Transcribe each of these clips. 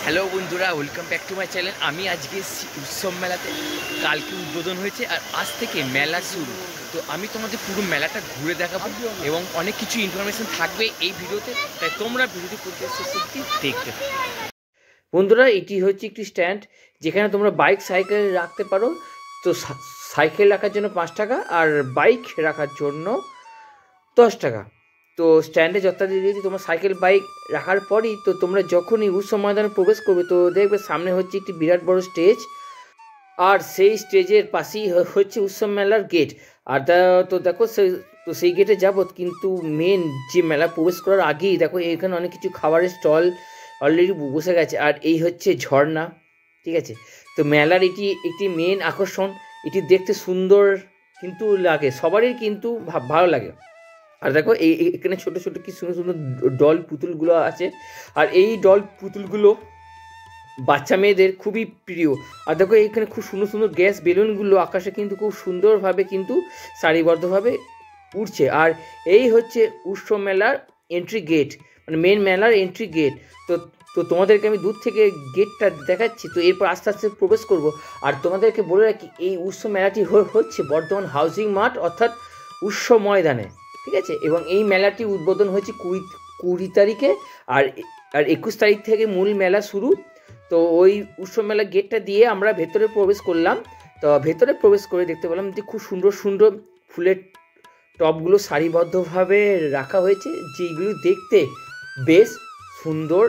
Hello বন্ধুরা, welcome back to my channel. আমি আজকে উৎসব মেলাতে কালকে উদ্বোধন হয়েছে আর আজ থেকে মেলা শুরু। তো আমি তোমাদের পুরো মেলাটা ঘুরে দেখাবো এবং অনেক কিছু ইনফরমেশন থাকবে এই ভিডিওতে, তাই তোমরা ভিডিওটি প্রত্যেক শেষ অবধি দেখতে থাকো। বন্ধুরা, এটি হচ্ছে একটি স্ট্যান্ড যেখানে তোমরা বাইক সাইকেল রাখতে পারো। তো সাইকেল রাখার জন্য 5 টাকা আর বাইক রাখার জন্য 10 টাকা। তো স্ট্যান্ডে যথারীতি দিয়েছি তোমরা সাইকেল বাইক রাখার পরই তো তোমরা যখনই উৎসব ময়দানে প্রবেশ করবে তো দেখবে সামনে হচ্ছে একটি বিরাট বড় স্টেজ, আর সেই স্টেজের পাশেই হচ্ছে উৎসব মেলার গেট। আর তো দেখো তো সেই গেটে যাবো, কিন্তু মেন যে মেলা প্রবেশ করার আগেই দেখো এখানে অনেক কিছু খাবারের স্টল অলরেডি বসে গেছে। আর এই হচ্ছে ঝর্ণা, ঠিক আছে। তো মেলার এটি একটি মেন আকর্ষণ। এটি দেখতে সুন্দর কিন্তু লাগে, সবারই কিন্তু ভালো লাগে। আর দেখো এখানে ছোট ছোট কি সুন্দর সুন্দর ডল পুতুলগুলো আছে, আর এই ডল পুতুলগুলো বাচ্চা মেয়েদের খুবই প্রিয়। আর দেখো এখানে খুব সুন্দর সুন্দর গ্যাস বেলুনগুলো আকাশে কিন্তু খুব সুন্দরভাবে কিন্তু সারিবদ্ধভাবে উঠছে। আর এই হচ্ছে উৎসব মেলার এন্ট্রি গেট, মানে মেন মেলার এন্ট্রি গেট। তো তো তোমাদেরকে আমি দূর থেকে গেটটা দেখাচ্ছি, তো এরপর আস্তে আস্তে প্রবেশ করব। আর তোমাদেরকে বলে রাখি, এই উৎসব মেলাটি হচ্ছে বর্ধমান হাউজিং মাঠ অর্থাৎ উৎসব ময়দানে, ঠিক আছে। এবং এই মেলাটি উদ্বোধন হয়েছে কুড়ি তারিখে, আর আর 21 তারিখ থেকে মূল মেলা শুরু। তো ওই উৎসব মেলার গেটটা দিয়ে আমরা ভেতরে প্রবেশ করলাম। তো ভেতরে প্রবেশ করে দেখতে পেলাম যে খুব সুন্দর সুন্দর ফুলের টবগুলো সারিবদ্ধভাবে রাখা হয়েছে, যেগুলো দেখতে বেশ সুন্দর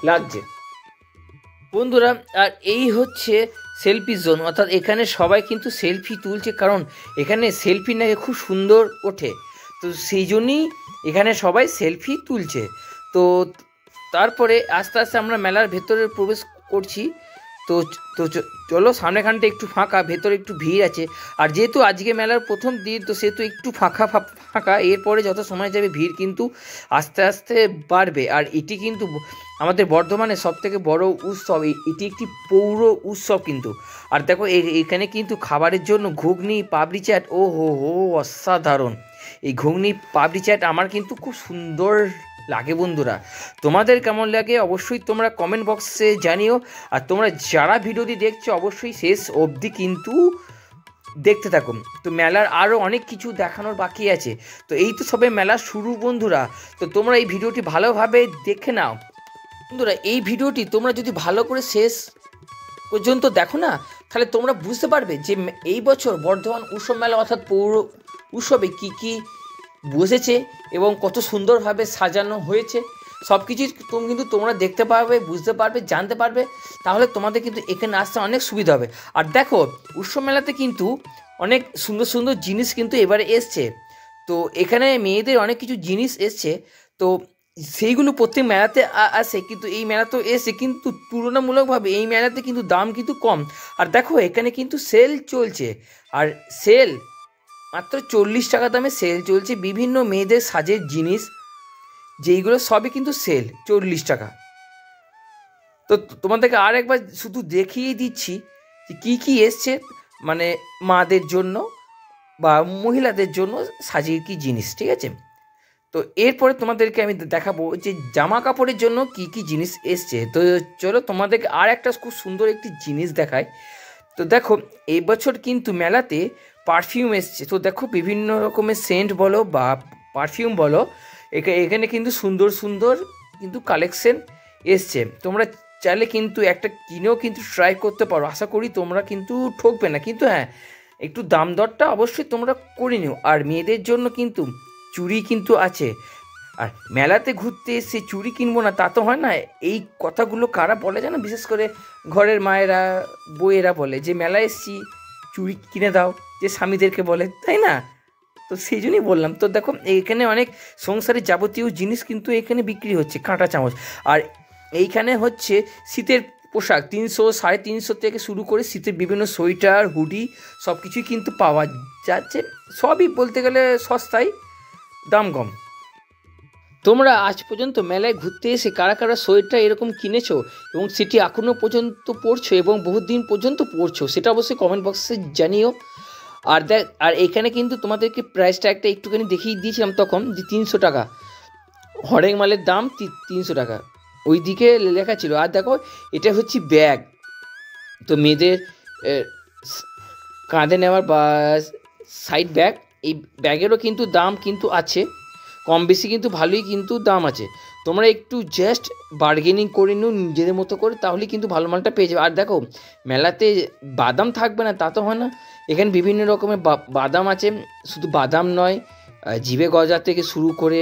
লাগছে বন্ধুরা। আর এই হচ্ছে সেলফি জোন, অর্থাৎ এখানে সবাই কিন্তু সেলফি তুলছে, কারণ এখানে সেলফি নাকি খুব সুন্দর ওঠে। তো সেই জন্যই এখানে সবাই সেলফি তুলছে। তো তারপরে আস্তে আস্তে আমরা মেলার ভেতরে প্রবেশ করছি। তো তো চলো, সামনেখানটা একটু ফাঁকা, ভেতরে একটু ভিড় আছে। আর যেহেতু আজকে মেলার প্রথম দিন, তো সেহেতু একটু ফাঁকা ফাঁকা। এরপরে যত সময় যাবে ভিড় কিন্তু আস্তে আস্তে বাড়বে। আর এটি কিন্তু আমাদের বর্ধমানের সবথেকে বড় উৎসব, এটি একটি পৌর উৎসব কিন্তু। আর দেখো এখানে কিন্তু খাবারের জন্য ঘুগনি, পাপড়ি চাট, ও হো অসাধারণ। এই ঘুগনি পাপড়ি চাট আমার কিন্তু খুব সুন্দর লাগে বন্ধুরা। তোমাদের কেমন লাগে অবশ্যই তোমরা কমেন্ট বক্সে জানিও। আর তোমরা যারা ভিডিওটি দেখছো অবশ্যই শেষ অবধি কিন্তু দেখতে থাকো। তো মেলার আরও অনেক কিছু দেখানোর বাকি আছে। তো এই তো সবে মেলা শুরু বন্ধুরা। তো তোমরা এই ভিডিওটি ভালোভাবে দেখে নাও বন্ধুরা। এই ভিডিওটি তোমরা যদি ভালো করে শেষ পর্যন্ত দেখো না, তাহলে তোমরা বুঝতে পারবে যে এই বছর বর্ধমান উৎসব মেলা অর্থাৎ পৌর উৎসবে কী কী বসেছে এবং কত সুন্দরভাবে সাজানো হয়েছে। সব কিছুই কিন্তু তোমরা দেখতে পারবে, বুঝতে পারবে, জানতে পারবে। তাহলে তোমাদের কিন্তু এখানে আসতে অনেক সুবিধা হবে। আর দেখো উৎসব মেলাতে কিন্তু অনেক সুন্দর সুন্দর জিনিস কিন্তু এবারে এসছে। তো এখানে মেয়েদের অনেক কিছু জিনিস এসছে, তো সেইগুলো প্রত্যেক মেলাতে আসে, কিন্তু এই মেলা তো এসে কিন্তু তুলনামূলকভাবে এই মেলাতে কিন্তু দাম কিন্তু কম। আর দেখো এখানে কিন্তু সেল চলছে, আর সেল মাত্র 40 টাকা দামে সেল চলছে। বিভিন্ন মেয়েদের সাজের জিনিস যেইগুলো সবই কিন্তু সেল 40 টাকা। তো তোমাদেরকে আর একবার শুধু দেখিয়ে দিচ্ছি যে কী কী এসছে, মানে মাদের জন্য বা মহিলাদের জন্য সাজের কী জিনিস, ঠিক আছে। তো এরপরে তোমাদেরকে আমি দেখাবো যে জামা কাপড়ের জন্য কী কী জিনিস এসছে। তো চলো তোমাদেরকে আর একটা খুব সুন্দর একটি জিনিস দেখায়। তো দেখো এই বছর কিন্তু মেলাতে পারফিউম এসছে। তো দেখো বিভিন্ন রকমের সেন্ট বলো বা পারফিউম বলো, এখানে কিন্তু সুন্দর সুন্দর কিন্তু কালেকশন এসছে। তোমরা চাইলে কিন্তু একটা কিনেও কিন্তু ট্রাই করতে পারো। আশা করি তোমরা কিন্তু ঠকবে না, কিন্তু হ্যাঁ একটু দাম দরটা অবশ্যই তোমরা করে নিও। আর মেয়েদের জন্য কিন্তু চুড়ি কিন্তু আছে। আর মেলাতে ঘুরতে এসে চুড়ি কিনবো না তা তো হয় না। এই কথাগুলো কারা বলে জানো, বিশেষ করে ঘরের মায়েরা, বউয়েরা বলে যে মেলায় এসছি চুড়ি কিনে দাও, যে স্বামীদেরকে বলে, তাই না। তো সেই জন্যই বললাম। তো দেখো এইখানে অনেক সংসারের যাবতীয় জিনিস কিন্তু এখানে বিক্রি হচ্ছে, কাঁটা চামচ। আর এইখানে হচ্ছে শীতের পোশাক 300, 350 থেকে শুরু করে শীতের বিভিন্ন সোয়েটার, হুডি সব কিছুই কিন্তু পাওয়া যাচ্ছে। সবই বলতে গেলে সস্তায়, দাম কম। তোমরা আজ পর্যন্ত মেলায় ঘুরতে এসে কারা কারা সোয়েটার এরকম কিনেছো এবং সেটি এখনও পর্যন্ত পরছো এবং বহুত দিন পর্যন্ত পরছো, সেটা অবশ্যই কমেন্ট বক্সে জানিও। আর এখানে কিন্তু তোমাদেরকে প্রাইসটা একটা একটুখানি দেখিয়ে দিয়েছিলাম তখন, যে 300 টাকা হরেক মালের দাম 300 টাকা। ওই দিকে লেখা ছিল। আর দেখো এটা হচ্ছে ব্যাগ, তো মেয়েদের কাঁধে নেওয়ার বা সাইড ব্যাগ। এই ব্যাগেরও কিন্তু দাম কিন্তু আছে, কম বেশি কিন্তু ভালোই কিন্তু দাম আছে। তোমরা একটু জাস্ট বার্গেনিং করে নিও নিজেদের মতো করে, তাহলে কিন্তু ভালো মালটা পেয়ে যাবে। আর দেখো মেলাতে বাদাম থাকবে না তা তো হয় না, এখানে বিভিন্ন রকমের বাদাম আছে। শুধু বাদাম নয়, জিভে গজা থেকে শুরু করে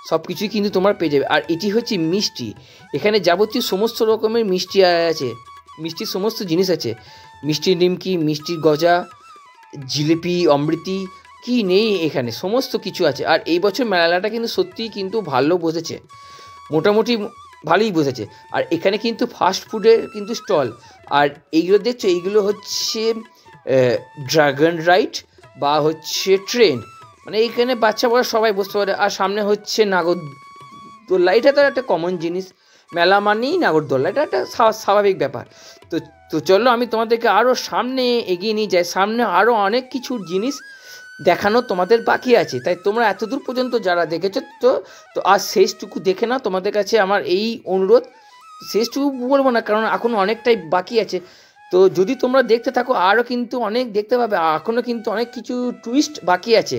সব কিছুই কিন্তু তোমরা পেয়ে যাবে। আর এটি হচ্ছে মিষ্টি, এখানে যাবতীয় সমস্ত রকমের মিষ্টি আছে, মিষ্টির সমস্ত জিনিস আছে। মিষ্টির নিমকি, মিষ্টির গজা, জিলিপি, অমৃতি, কি নেই এখানে সমস্ত কিছু আছে। আর এই বছর মেলাটা কিন্তু সত্যিই কিন্তু ভালো বসেছে, মোটামুটি ভালোই বসেছে। আর এখানে কিন্তু ফাস্ট ফুডের কিন্তু স্টল। আর এইগুলো দেখছো, এইগুলো হচ্ছে ড্রাগন রাইড বা হচ্ছে ট্রেন, মানে এইখানে বাচ্চা বড় সবাই বসতে পারে। আর সামনে হচ্ছে নাগরদোল্লা, এটা তো একটা কমন জিনিস, মেলা মানেই নাগরদোল্লা, এটা একটা স্বাভাবিক ব্যাপার। তো তো চলো আমি তোমাদেরকে আরও সামনে এগিয়ে নিয়ে যাই, সামনে আরও অনেক কিছু জিনিস দেখানো তোমাদের বাকি আছে। তাই তোমরা এতদূর পর্যন্ত যারা দেখেছো, তো তো আজ শেষটুকু দেখে নাও, তোমাদের কাছে আমার এই অনুরোধ। শেষটুকু বলবো না, কারণ এখনও অনেকটাই বাকি আছে। তো যদি তোমরা দেখতে থাকো আরও কিন্তু অনেক দেখতে পাবে, এখনও কিন্তু অনেক কিছু টুইস্ট বাকি আছে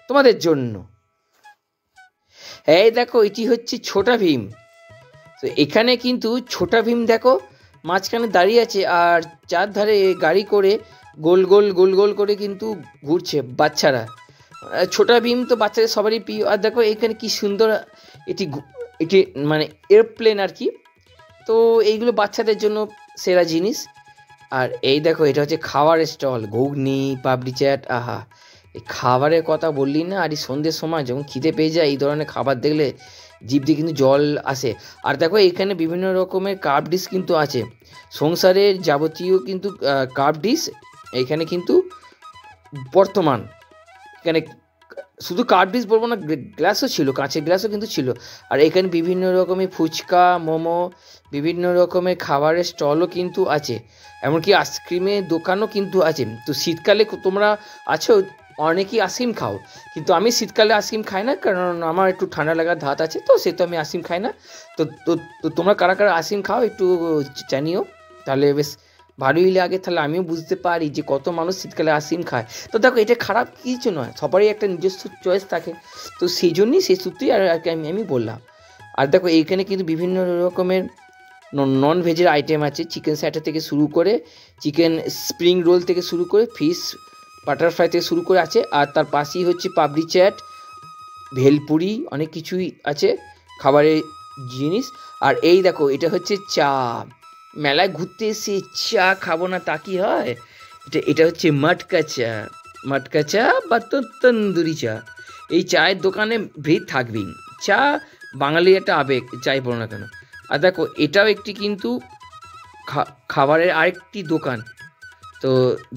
তোমাদের জন্য। এই দেখো এটি হচ্ছে ছোটা ভীম। তো এখানে কিন্তু ছোটা ভীম দেখো মাঝখানে দাঁড়িয়ে আছে, আর চারধারে গাড়ি করে গোল গোল গোল গোল করে কিন্তু ঘুরছে বাচ্চারা। ছোটা ভীম তো বাচ্চাদের সবারই প্রিয়। আর দেখো এখানে কি সুন্দর এটি এটি মানে এরোপ্লেন আর কি, তো এইগুলো বাচ্চাদের জন্য সেরা জিনিস। আর এই দেখো এটা হচ্ছে খাবারের স্টল, ঘুগনি, পাপড়ি চাট, আহা এই খাবারের কথা বললি না। আর এই সন্ধ্যের সময় যখন খিদে পেয়ে যায়, এই ধরনের খাবার দেখলে জিভ দিয়ে কিন্তু জল আসে। আর দেখো এখানে বিভিন্ন রকমের কাপ ডিশ কিন্তু আছে, সংসারের যাবতীয় কিন্তু কাপ ডিশ এখানে কিন্তু বর্তমান। এখানে শুধু কাপ ডিশ বলবো না, গ্লাসও ছিল, কাঁচের গ্লাসও কিন্তু ছিল। আর এখানে বিভিন্ন রকমের ফুচকা, মোমো, বিভিন্ন রকমের খাবারের স্টলও কিন্তু আছে, এমনকি আইসক্রিমের দোকানও কিন্তু আছে। তো শীতকালে তোমরা আছো অনেকেই আইসক্রিম খাও, কিন্তু আমি শীতকালে আইসক্রিম খাই না, কারণ আমার একটু ঠান্ডা লাগার ধাত আছে, তো সে তো আমি আইসক্রিম খাই না। তো তো তো তোমরা কারা কারা আইসক্রিম খাও একটু জানিও, তাহলে বেশ ভালোই লাগে, তাহলে আমিও বুঝতে পারি যে কত মানুষ শীতকালে আইসক্রিম খায়। তো দেখো এটা খারাপ কিছু নয়, সবারই একটা নিজস্ব চয়েস থাকে, তো সেই জন্যই সেই সূত্রেই আর কি আমি বললাম। আর দেখো এইখানে কিন্তু বিভিন্ন রকমের নন ভেজের আইটেম আছে, চিকেন স্যাটার থেকে শুরু করে চিকেন স্প্রিং রোল থেকে শুরু করে ফিশ বাটারফ্লাই থেকে শুরু করে আছে। আর তার পাশেই হচ্ছে পাপড়ি চাট, ভেলপুরি, অনেক কিছুই আছে খাবারের জিনিস। আর এই দেখো এটা হচ্ছে চা, মেলায় ঘুরতে এসে চা খাবো না তা কি হয়, এটা হচ্ছে মটকা চা, মটকা চা বা তন্দুরি চা। এই চায়ের দোকানে ভিড় থাকবেই, চা বাঙালির একটা আবেগ, যাই বলো না কেন। আর দেখো এটাও একটি কিন্তু খাবারের আরেকটি দোকান। তো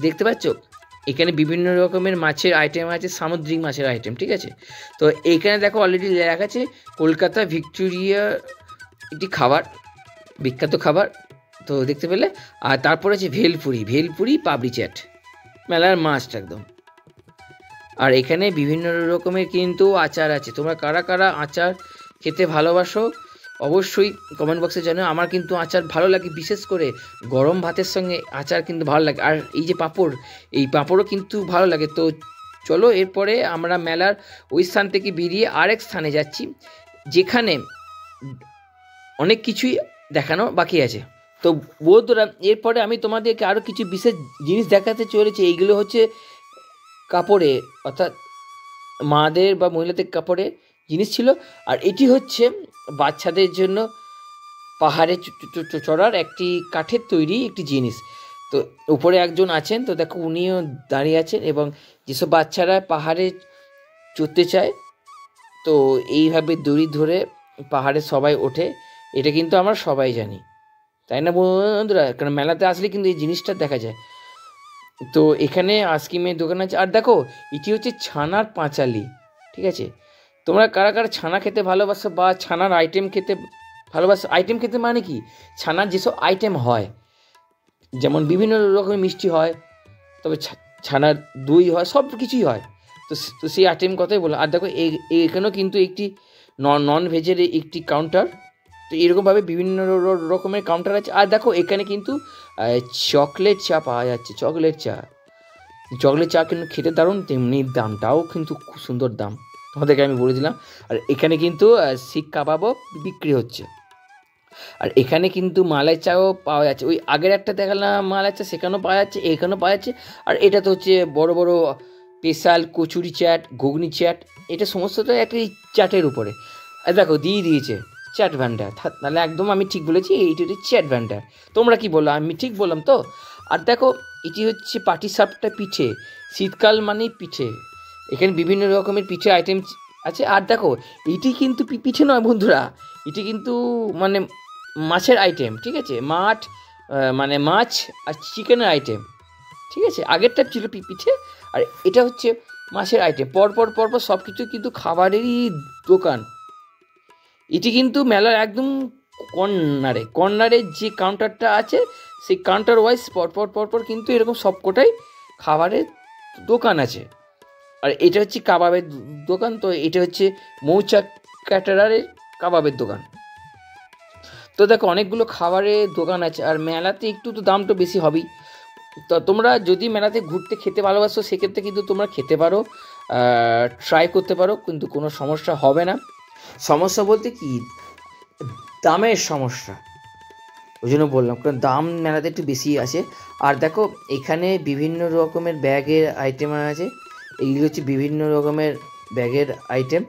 দেখতে পাচ্ছ এখানে বিভিন্ন রকমের মাছের আইটেম আছে, সামুদ্রিক মাছের আইটেম, ঠিক আছে। তো এইখানে দেখো অলরেডি লেখা আছে কলকাতা ভিক্টোরিয়া একটি খাবার, বিখ্যাত খাবার, তো দেখতে পেলে। আর তারপরে আছে ভেলপুরি, ভেলপুরি পাপড়ি চাট, মেলার মাস্ট একদম। আর এখানে বিভিন্ন রকমের কিন্তু আচার আছে, তোমরা কারা কারা আচার খেতে ভালোবাসো অবশ্যই কমেন্ট বক্সে জানো। আমার কিন্তু আচার ভালো লাগে, বিশেষ করে গরম ভাতের সঙ্গে আচার কিন্তু ভালো লাগে। আর এই যে পাঁপড়, এই পাঁপড়ও কিন্তু ভালো লাগে। তো চলো এরপরে আমরা মেলার ওই স্থান থেকে বেরিয়ে আরেক স্থানে যাচ্ছি, যেখানে অনেক কিছুই দেখানো বাকি আছে। তো বন্ধুরা এরপরে আমি তোমাদেরকে আরও কিছু বিশেষ জিনিস দেখাতে চলেছি। এইগুলো হচ্ছে কাপড়ে, অর্থাৎ মাদের বা মহিলাদের কাপড়ের জিনিস ছিল। আর এটি হচ্ছে বাচ্চাদের জন্য পাহাড়ে চড়ার একটি কাঠের তৈরি একটি জিনিস। তো উপরে একজন আছেন, তো দেখো উনিও দাঁড়িয়ে আছেন, এবং যেসব বাচ্চারা পাহাড়ে চড়তে চায় তো এইভাবে দড়ি ধরে পাহাড়ে সবাই ওঠে, এটা কিন্তু আমরা সবাই জানি, তাই না বন্ধুরা? কারণ মেলাতে আসলে কিন্তু এই জিনিসটা দেখা যায়। তো এখানে আইসক্রিমের দোকান আছে। আর দেখো এটি হচ্ছে ছানার পাঁচালি, ঠিক আছে। তোমরা কারা কারা ছানা খেতে ভালোবাসো বা ছানার আইটেম খেতে ভালোবাসো? আইটেম খেতে মানে কি, ছানার যেসব আইটেম হয়, যেমন বিভিন্ন রকমের মিষ্টি হয়, তবে ছানার দই হয়, সব কিছুই হয়। তো সেই আইটেম কথাই বললাম। আর দেখো এখানেও কিন্তু একটি নন ভেজের একটি কাউন্টার, তো এরকমভাবে বিভিন্ন রকমের কাউন্টার আছে। আর দেখো এখানে কিন্তু চকলেট চা পাওয়া যাচ্ছে, চকলেট চা কিন্তু খেতে দারুণ, তেমনি দামটাও কিন্তু খুব সুন্দর দাম, তোমাদেরকে আমি বলে দিলাম। আর এখানে কিন্তু শিক কাবাবও বিক্রি হচ্ছে। আর এখানে কিন্তু মালাই চাও পাওয়া যাচ্ছে, ওই আগের একটা দেখালাম মালাই চা সেখানেও পাওয়া যাচ্ছে, এখানেও পাওয়া যাচ্ছে। আর এটা তো হচ্ছে বড় বড় স্পেশাল কচুরি চ্যাট, ঘুগনি চ্যাট, এটা সমস্তটা একটি চ্যাটের উপরে। আর দেখো দিয়ে দিয়েছে চ্যাট ভান্ডার, তাহলে একদম আমি ঠিক বলেছি, এইটি হচ্ছে চ্যাট ভান্ডার। তোমরা কি বললো, আমি ঠিক বললাম তো? আর দেখো এটি হচ্ছে পাটিসাপটা পিঠে, শীতকাল মানেই পিঠে, এখানে বিভিন্ন রকমের পিঠে আইটেম আছে। আর দেখো এটি কিন্তু পিঠে নয় বন্ধুরা, এটি কিন্তু মানে মাছের আইটেম, ঠিক আছে, মানে মাছ আর চিকেনের আইটেম, ঠিক আছে। আগেরটা ছিল পিঠে, আর এটা হচ্ছে মাছের আইটেম। পরপর সব কিছু কিন্তু খাবারেরই দোকান। এটি কিন্তু মেলার একদম কর্নারে যে কাউন্টারটা আছে, সেই কাউন্টার ওয়াইজ পরপর কিন্তু এরকম সবকটাই খাবারের দোকান আছে। আর এটা হচ্ছে কাবাবের দোকান, তো এটা হচ্ছে মৌচাক ক্যাটারারের কাবাবের দোকান। তো দেখো অনেকগুলো খাবারের দোকান আছে। আর মেলাতে একটু তো দাম তো বেশি হবেই, তো তোমরা যদি মেলাতে ঘুরতে খেতে ভালোবাসো সেক্ষেত্রে কিন্তু তোমরা খেতে পারো, ট্রাই করতে পারো, কিন্তু কোনো সমস্যা হবে না। সমস্যা বলতে কি, দামের সমস্যা, ওই জন্য বললাম, কারণ দাম মেলাতে একটু বেশি আছে। আর দেখো এখানে বিভিন্ন রকমের ব্যাগের আইটেম আছে, এইগুলো হচ্ছে বিভিন্ন রকমের ব্যাগের আইটেম,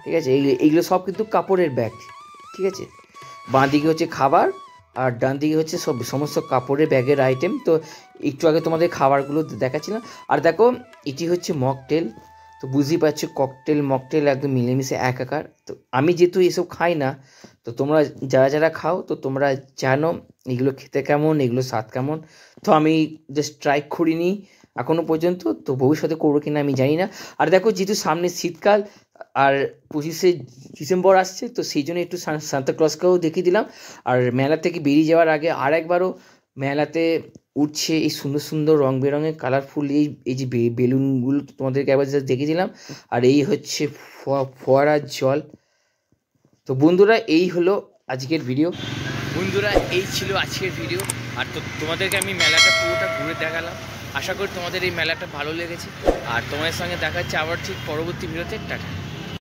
ঠিক আছে। এইগুলো সব কিন্তু কাপড়ের ব্যাগ, ঠিক আছে। বাঁ দিকে হচ্ছে খাবার, আর ডান দিকে হচ্ছে সমস্ত কাপড়ের ব্যাগের আইটেম। তো একটু আগে তোমাদের খাবারগুলো দেখাচ্ছিলাম। আর দেখো এটি হচ্ছে মকটেল, তো বুঝতেই পারছো ককটেল মকটেল একদম মিলেমিশে একাকার। তো আমি যেহেতু এসব খাই না, তো তোমরা যারা খাও তো তোমরা জানো এগুলো খেতে কেমন, এগুলো স্বাদ কেমন। তো আমি জাস্ট ট্রাই করিনি এখনও পর্যন্ত, তো ভবিষ্যতে করবো কিনা আমি জানি না। আর দেখো যেহেতু সামনে শীতকাল আর 25শে ডিসেম্বর আসছে, তো সেই জন্য একটু সান্তাক্লজকেও দেখিয়ে দিলাম। আর মেলা থেকে বেরিয়ে যাওয়ার আগে আর একবারও মেলাতে উঠছে এই সুন্দর সুন্দর রং বেরঙের কালারফুল এই যে বেলুনগুলো তোমাদেরকে একবার জাস্ট দেখিয়ে দিলাম। আর এই হচ্ছে ফোয়ারার জল। তো বন্ধুরা এই হলো আজকের ভিডিও। বন্ধুরা এই ছিল আজকের ভিডিও। আর তো তোমাদেরকে আমি মেলাটা পুরোটা ঘুরে দেখালাম। আশা করি তোমাদের এই মেলাটা ভালো লেগেছে। আর তোমাদের সঙ্গে দেখা হচ্ছে আবার ঠিক পরবর্তী ভিডিওতে। টাটা।